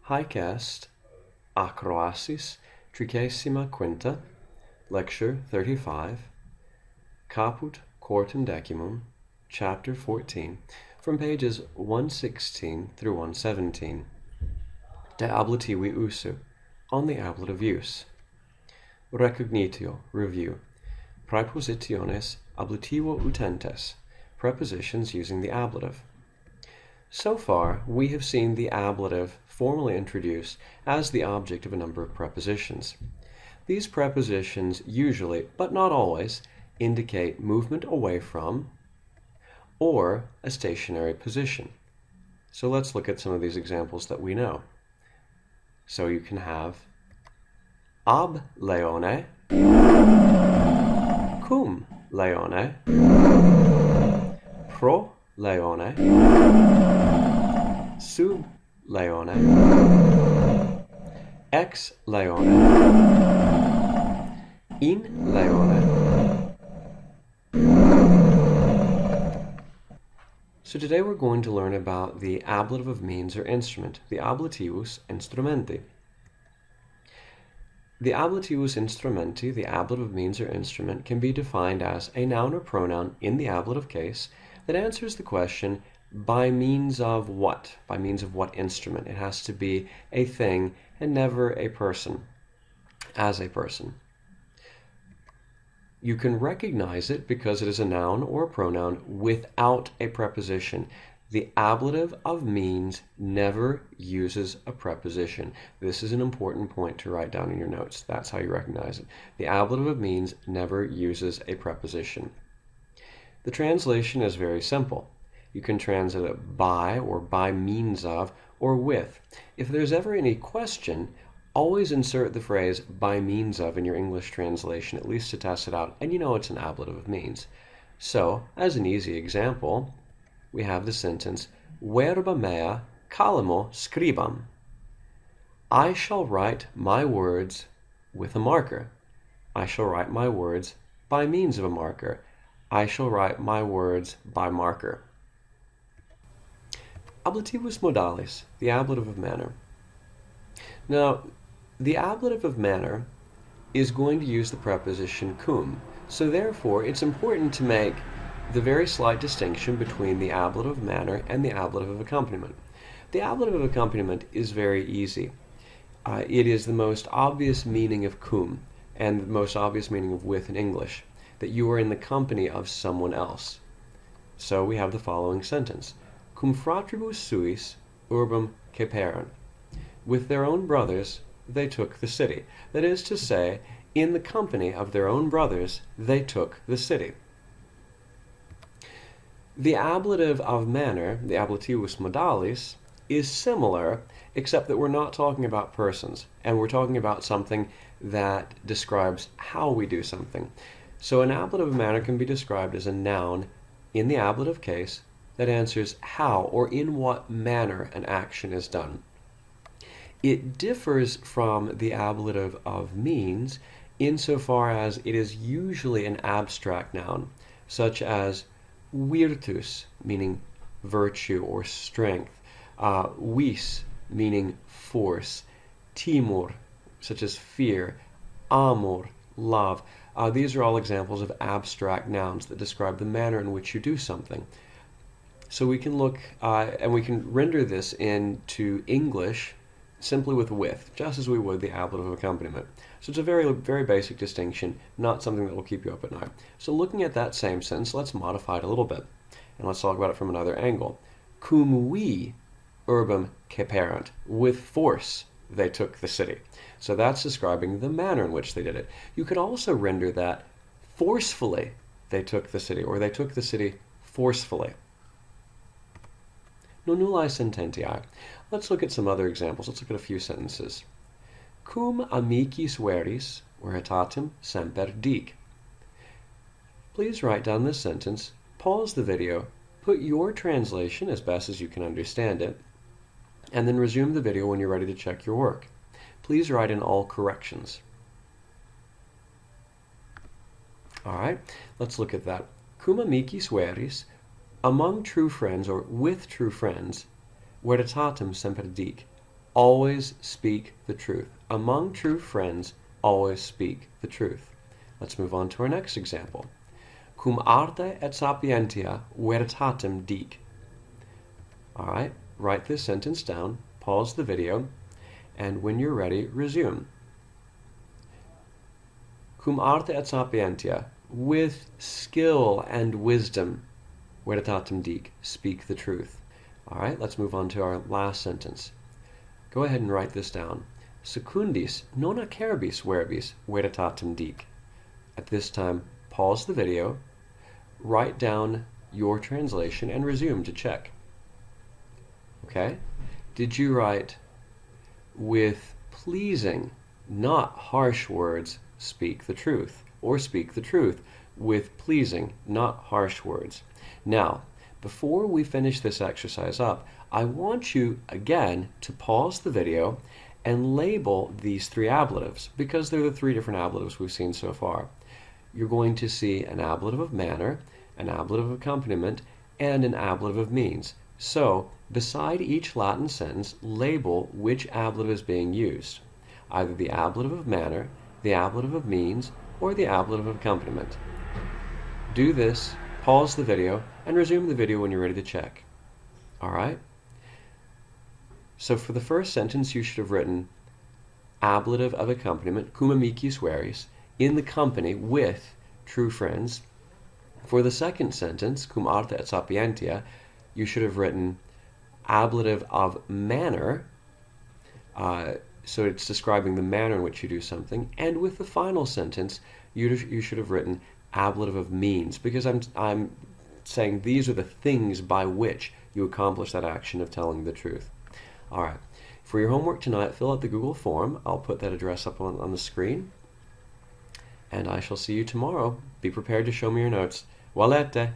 Hic est Acroasis XXXV, Lecture 35, Caput Quartum Decimum, Chapter 14, from pages 116 through 117. De ablativi usu, on the ablative use. Recognitio, review. Praepositiones ablativo utentes, prepositions using the ablative. So far, we have seen the ablative formally introduced as the object of a number of prepositions. These prepositions usually, but not always, indicate movement away from or a stationary position. So let's look at some of these examples that we know. So you can have ab leone, cum leone, pro leone, sub leone, ex leone, in leone. So today we're going to learn about the ablative of means or instrument, the ablativus instrumenti. The ablativus instrumenti, the ablative of means or instrument, can be defined as a noun or pronoun in the ablative case that answers the question, by means of what? By means of what instrument? It has to be a thing and never a person, as a person. You can recognize it because it is a noun or a pronoun without a preposition. The ablative of means never uses a preposition. This is an important point to write down in your notes. That's how you recognize it. The ablative of means never uses a preposition. The translation is very simple. You can translate it by or by means of or with. If there's ever any question, always insert the phrase by means of in your English translation, at least to test it out, and you know it's an ablative of means. So, as an easy example, we have the sentence, verba mea calamo scribam. I shall write my words with a marker. I shall write my words by means of a marker. I shall write my words by marker. Ablativus modalis, the ablative of manner. Now, the ablative of manner is going to use the preposition cum, so therefore it's important to make the very slight distinction between the ablative of manner and the ablative of accompaniment. The ablative of accompaniment is very easy. It is the most obvious meaning of cum and the most obvious meaning of with in English, that you are in the company of someone else. So we have the following sentence. Cum fratribus suis urbem ceperunt. With their own brothers they took the city. That is to say, in the company of their own brothers they took the city. The ablative of manner, the ablativus modalis, is similar, except that we're not talking about persons, and we're talking about something that describes how we do something. So an ablative of manner can be described as a noun in the ablative case that answers how or in what manner an action is done. It differs from the ablative of means insofar as it is usually an abstract noun, such as virtus, meaning virtue or strength, vis, meaning force, timor, such as fear, amor, love. These are all examples of abstract nouns that describe the manner in which you do something. So we can look, and we can render this into English simply with, just as we would the ablative of accompaniment. So it's a very, very basic distinction, not something that will keep you up at night. So looking at that same sentence, let's modify it a little bit, and let's talk about it from another angle. Cum vi urbem ceperunt. With force they took the city. So that's describing the manner in which they did it. You could also render that forcefully they took the city, or they took the city forcefully. Non nullae sententiae. Let's look at some other examples. Let's look at a few sentences. Cum amicis veris veritatem semper dic. Please write down this sentence, pause the video, put your translation as best as you can understand it, and then resume the video when you're ready to check your work. Please write in all corrections. All right, let's look at that. Cum amicis veris Among true friends, or with true friends, veritatem semper dic. Always speak the truth. Among true friends, always speak the truth. Let's move on to our next example. Cum arte et sapientia veritatem dic. All right, write this sentence down, pause the video, and when you're ready, resume. Cum arte et sapientia, with skill and wisdom, veritatem dic, speak the truth. All right, let's move on to our last sentence. Go ahead and write this down. Secundis non acerbis verbis veritatem dic. At this time, pause the video, write down your translation, and resume to check. Okay? Did you write, with pleasing, not harsh words, speak the truth? Or speak the truth with pleasing, not harsh words? Now, before we finish this exercise up, I want you, again, to pause the video and label these three ablatives, because they're the three different ablatives we've seen so far. You're going to see an ablative of manner, an ablative of accompaniment, and an ablative of means. So, beside each Latin sentence, label which ablative is being used. Either the ablative of manner, the ablative of means, or the ablative of accompaniment. Do this, pause the video, and resume the video when you're ready to check. Alright? So for the first sentence, you should have written ablative of accompaniment, cum amiciis veris, in the company with true friends. For the second sentence, cum arte et sapientia, you should have written ablative of manner, so it's describing the manner in which you do something. And with the final sentence, you should have written ablative of means, because I'm saying these are the things by which you accomplish that action of telling the truth. All right. For your homework tonight, fill out the Google form. I'll put that address up on the screen. And I shall see you tomorrow. Be prepared to show me your notes. Valete!